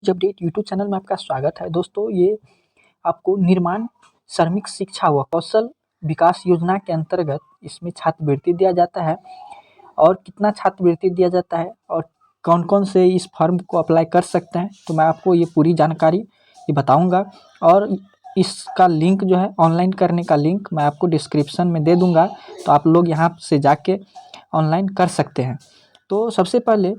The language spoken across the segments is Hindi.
अपडेट यूट्यूब चैनल में आपका स्वागत है। दोस्तों, ये आपको निर्माण श्रमिक शिक्षा व कौशल विकास योजना के अंतर्गत इसमें छात्रवृत्ति दिया जाता है और कितना छात्रवृत्ति दिया जाता है और कौन-कौन से इस फॉर्म को अप्लाई कर सकते हैं, तो मैं आपको ये पूरी जानकारी ये बताऊँगा। और इसका लिंक जो है, ऑनलाइन करने का लिंक मैं आपको डिस्क्रिप्शन में दे दूँगा, तो आप लोग यहाँ से जाके ऑनलाइन कर सकते हैं। तो सबसे पहले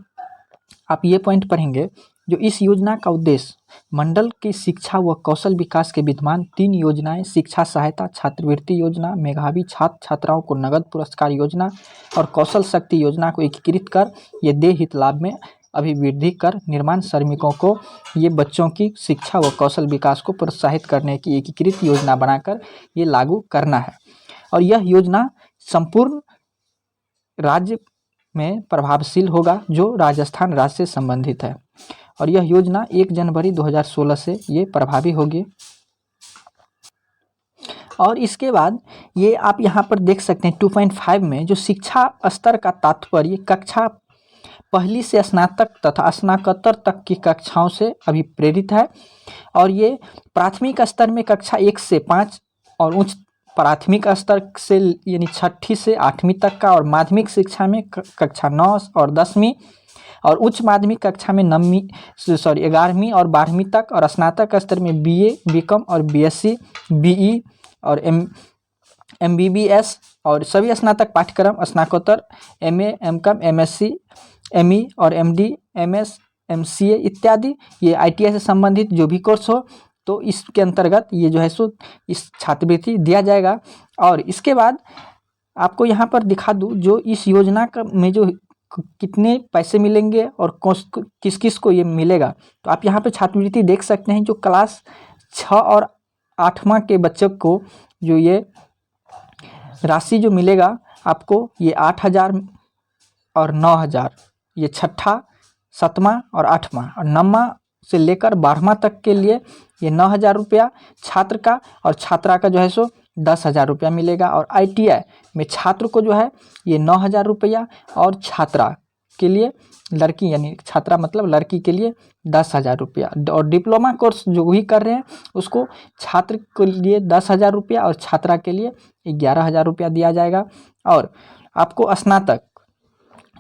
आप ये पॉइंट पढ़ेंगे, जो इस योजना का उद्देश्य मंडल की शिक्षा व कौशल विकास के विद्यमान 3 योजनाएं शिक्षा सहायता छात्रवृत्ति योजना, मेधावी छात्र छात्राओं को नगद पुरस्कार योजना और कौशल शक्ति योजना को एकीकृत कर ये देय हित लाभ में अभिवृद्धि कर निर्माण श्रमिकों को ये बच्चों की शिक्षा व कौशल विकास को प्रोत्साहित करने की एकीकृत योजना बनाकर ये लागू करना है। और यह योजना संपूर्ण राज्य में प्रभावशील होगा, जो राजस्थान राज्य से संबंधित है। और यह योजना 1 जनवरी 2016 से ये प्रभावी होगी। और इसके बाद ये आप यहाँ पर देख सकते हैं 2.5 में जो शिक्षा स्तर का तात्पर्य कक्षा पहली से स्नातक तथा स्नातकोत्तर तक की कक्षाओं से अभिप्रेरित है। और ये प्राथमिक स्तर में कक्षा 1 से 5 और उच्च प्राथमिक स्तर से यानी 6ठी से 8वीं तक का, और माध्यमिक शिक्षा में कक्षा 9 और 10वीं, और उच्च माध्यमिक कक्षा में 11वीं और 12वीं तक, और स्नातक स्तर में BA, BCom और BSc, BE और MBBS और सभी स्नातक पाठ्यक्रम, स्नातकोत्तर MA, MCom, MSc, ME और MD, MS, MCA इत्यादि, ये ITI से संबंधित जो भी कोर्स हो, तो इसके अंतर्गत ये जो है सो इस छात्रवृत्ति दिया जाएगा। और इसके बाद आपको यहाँ पर दिखा दूँ, जो इस योजना का में जो कितने पैसे मिलेंगे और किस किस को ये मिलेगा, तो आप यहाँ पे छात्रवृत्ति देख सकते हैं। जो क्लास 6 और 8वां के बच्चों को जो ये राशि जो मिलेगा आपको, ये 8,000 और 9,000, ये 6ठा 7वां और 8वां, और 9वां से लेकर 12वां तक के लिए ये 9,000 रुपया छात्र का, और छात्रा का जो है सो 10,000 रुपया मिलेगा। और ITI में छात्र को जो है ये 9,000 रुपया, और छात्रा के लिए लड़की यानी छात्रा मतलब लड़की के लिए 10,000 रुपया। और डिप्लोमा कोर्स जो भी कर रहे हैं उसको छात्र के लिए 10,000 रुपया और छात्रा के लिए 11,000 रुपया दिया जाएगा। और आपको स्नातक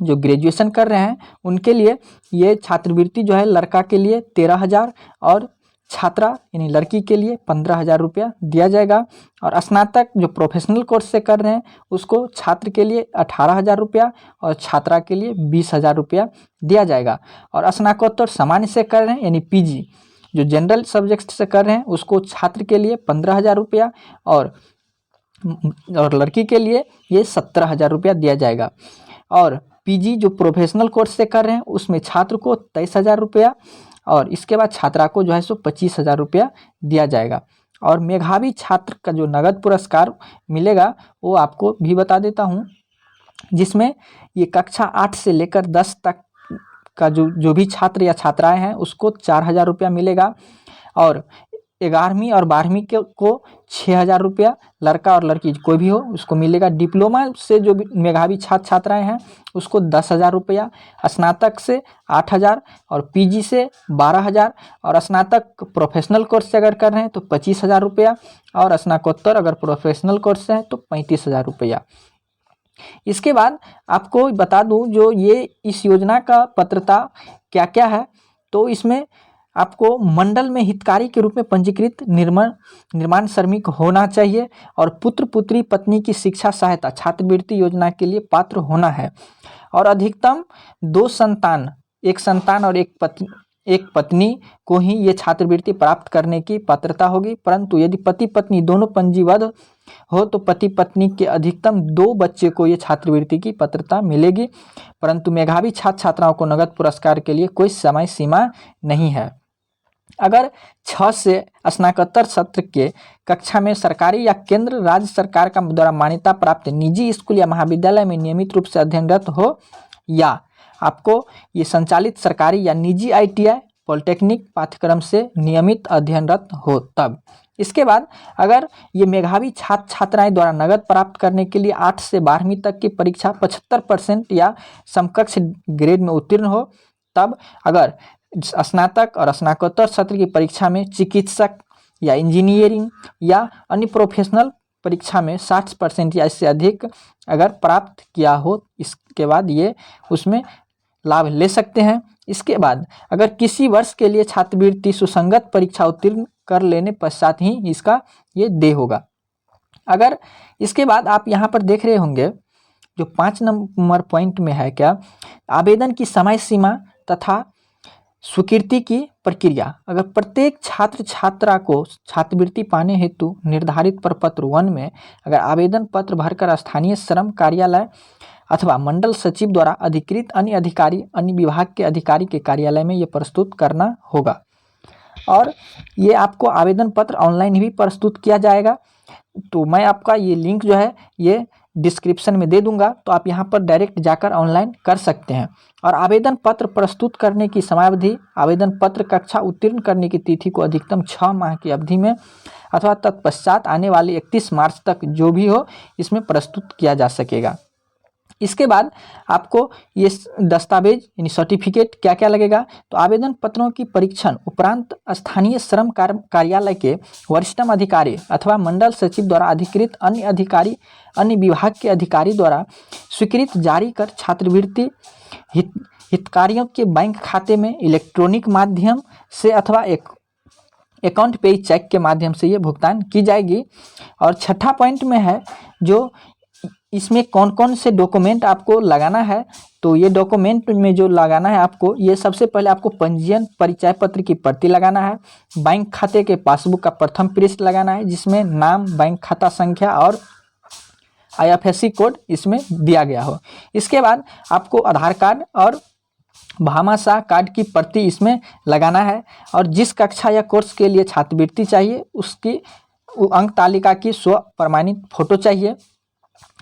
जो ग्रेजुएशन कर रहे हैं उनके लिए ये छात्रवृत्ति जो है, लड़का के लिए 13,000 और छात्रा यानी लड़की के लिए 15,000 रुपया दिया जाएगा। और स्नातक जो प्रोफेशनल कोर्स से कर रहे हैं उसको छात्र के लिए 18,000 रुपया और छात्रा के लिए 20,000 रुपया दिया जाएगा। और स्नातकोत्तर सामान्य से कर रहे हैं यानी PG जो जनरल सब्जेक्ट से कर रहे हैं उसको छात्र के लिए 15,000 रुपया और लड़की के लिए ये 17,000 रुपया दिया जाएगा। और PG जो प्रोफेशनल कोर्स से कर रहे हैं उसमें छात्र को 23,000 रुपया और इसके बाद छात्रा को जो है सो 25,000 रुपया दिया जाएगा। और मेधावी छात्र का जो नगद पुरस्कार मिलेगा वो आपको भी बता देता हूँ, जिसमें ये कक्षा 8 से लेकर 10 तक का जो भी छात्र या छात्राएं हैं उसको 4,000 रुपया मिलेगा। और 11वीं और 12वीं को 6,000 रुपया, लड़का और लड़की कोई भी हो उसको मिलेगा। डिप्लोमा से जो भी मेधावी छात्र छात्राएं हैं उसको 10,000 रुपया, स्नातक से 8,000 और PG से 12,000 और स्नातक प्रोफेशनल कोर्स से अगर कर रहे हैं तो 25,000 रुपया और स्नातकोत्तर अगर प्रोफेशनल कोर्स से है तो 35,000 रुपया। इसके बाद आपको बता दूं, जो ये इस योजना का पात्रता क्या क्या है, तो इसमें आपको मंडल में हितकारी के रूप में पंजीकृत निर्माण श्रमिक होना चाहिए और पुत्र पुत्री पत्नी की शिक्षा सहायता छात्रवृत्ति योजना के लिए पात्र होना है। और अधिकतम 2 संतान, एक संतान और एक पत्नी को ही ये छात्रवृत्ति प्राप्त करने की पात्रता होगी। परंतु यदि पति पत्नी दोनों पंजीबद्ध हो तो पति पत्नी के अधिकतम 2 बच्चे को ये छात्रवृत्ति की पात्रता मिलेगी। परंतु मेधावी छात्र छात्राओं को नगद पुरस्कार के लिए कोई समय सीमा नहीं है। अगर 6 से स्नातकोत्तर सत्र के कक्षा में सरकारी या केंद्र राज्य सरकार का द्वारा मान्यता प्राप्त निजी स्कूल या महाविद्यालय में नियमित रूप से अध्ययनरत हो, या आपको ये संचालित सरकारी या निजी ITI पॉलिटेक्निक पाठ्यक्रम से नियमित अध्ययनरत हो तब। इसके बाद अगर ये मेधावी छात्र छात्राएं द्वारा नगद प्राप्त करने के लिए 8 से 12वीं तक की परीक्षा 75% या समकक्ष ग्रेड में उत्तीर्ण हो, तब अगर स्नातक और स्नातकोत्तर सत्र की परीक्षा में चिकित्सक या इंजीनियरिंग या अन्य प्रोफेशनल परीक्षा में 60% या इससे अधिक अगर प्राप्त किया हो, इसके बाद ये उसमें लाभ ले सकते हैं। इसके बाद अगर किसी वर्ष के लिए छात्रवृत्ति सुसंगत परीक्षा उत्तीर्ण कर लेने पश्चात ही इसका ये दे होगा। अगर इसके बाद आप यहाँ पर देख रहे होंगे जो 5 नंबर पॉइंट में है क्या, आवेदन की समय सीमा तथा स्वीकृति की प्रक्रिया। अगर प्रत्येक छात्र छात्रा को छात्रवृत्ति पाने हेतु निर्धारित प्रपत्र 1 में अगर आवेदन पत्र भरकर स्थानीय श्रम कार्यालय अथवा मंडल सचिव द्वारा अधिकृत अन्य अधिकारी अन्य विभाग के अधिकारी के कार्यालय में ये प्रस्तुत करना होगा। और ये आपको आवेदन पत्र ऑनलाइन भी प्रस्तुत किया जाएगा। तो मैं आपका ये लिंक जो है ये डिस्क्रिप्शन में दे दूंगा, तो आप यहाँ पर डायरेक्ट जाकर ऑनलाइन कर सकते हैं। और आवेदन पत्र प्रस्तुत करने की समयावधि, आवेदन पत्र कक्षा उत्तीर्ण करने की तिथि को अधिकतम 6 माह की अवधि में अथवा तत्पश्चात आने वाली 31 मार्च तक जो भी हो इसमें प्रस्तुत किया जा सकेगा। इसके बाद आपको ये दस्तावेज यानी सर्टिफिकेट क्या क्या लगेगा, तो आवेदन पत्रों की परीक्षण उपरांत स्थानीय श्रम कार्यालय के वरिष्ठतम अधिकारी अथवा मंडल सचिव द्वारा अधिकृत अन्य अधिकारी अन्य विभाग के अधिकारी द्वारा स्वीकृत जारी कर छात्रवृत्ति हितग्राहियों के बैंक खाते में इलेक्ट्रॉनिक माध्यम से अथवा एक अकाउंट पे चेक के माध्यम से ये भुगतान की जाएगी। और छठा पॉइंट में है जो इसमें कौन कौन से डॉक्यूमेंट आपको लगाना है, तो ये डॉक्यूमेंट में जो लगाना है आपको, ये सबसे पहले आपको पंजीयन परिचय पत्र की प्रति लगाना है, बैंक खाते के पासबुक का प्रथम पृष्ठ लगाना है जिसमें नाम, बैंक खाता संख्या और IFSC कोड इसमें दिया गया हो। इसके बाद आपको आधार कार्ड और भामाशाह कार्ड की प्रति इसमें लगाना है और जिस कक्षा या कोर्स के लिए छात्रवृत्ति चाहिए उसकी अंक तालिका की स्व प्रमाणित फोटो चाहिए।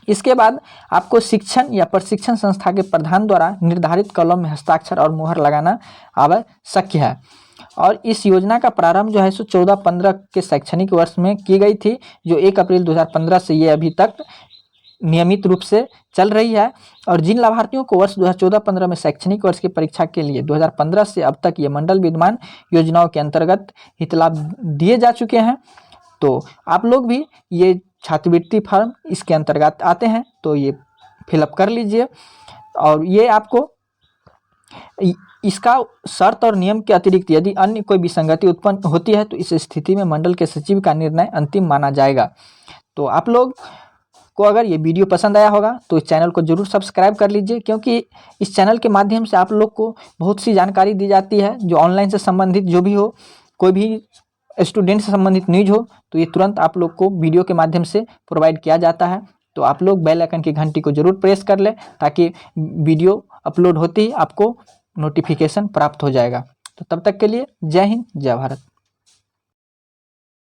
इसके बाद आपको शिक्षण या प्रशिक्षण संस्था के प्रधान द्वारा निर्धारित कॉलम में हस्ताक्षर और मुहर लगाना आवश्यक है। और इस योजना का प्रारंभ जो है सो 14-15 के शैक्षणिक वर्ष में की गई थी, जो 1 अप्रैल 2015 से ये अभी तक नियमित रूप से चल रही है। और जिन लाभार्थियों को वर्ष 2014-15 में शैक्षणिक वर्ष की परीक्षा के लिए 2015 से अब तक ये मंडल विद्यमान योजनाओं के अंतर्गत हितलाभ दिए जा चुके हैं, तो आप लोग भी ये छात्रवृत्ति फॉर्म इसके अंतर्गत आते हैं तो ये फिलअप कर लीजिए। और ये आपको इसका शर्त और नियम के अतिरिक्त यदि अन्य कोई विसंगति उत्पन्न होती है तो इस स्थिति में मंडल के सचिव का निर्णय अंतिम माना जाएगा। तो आप लोग को अगर ये वीडियो पसंद आया होगा तो इस चैनल को जरूर सब्सक्राइब कर लीजिए, क्योंकि इस चैनल के माध्यम से आप लोग को बहुत सी जानकारी दी जाती है जो ऑनलाइन से संबंधित जो भी हो, कोई भी स्टूडेंट से संबंधित न्यूज हो तो ये तुरंत आप लोग को वीडियो के माध्यम से प्रोवाइड किया जाता है। तो आप लोग बेल आइकन की घंटी को जरूर प्रेस कर लें ताकि वीडियो अपलोड होते ही आपको नोटिफिकेशन प्राप्त हो जाएगा। तो तब तक के लिए जय हिंद, जय भारत।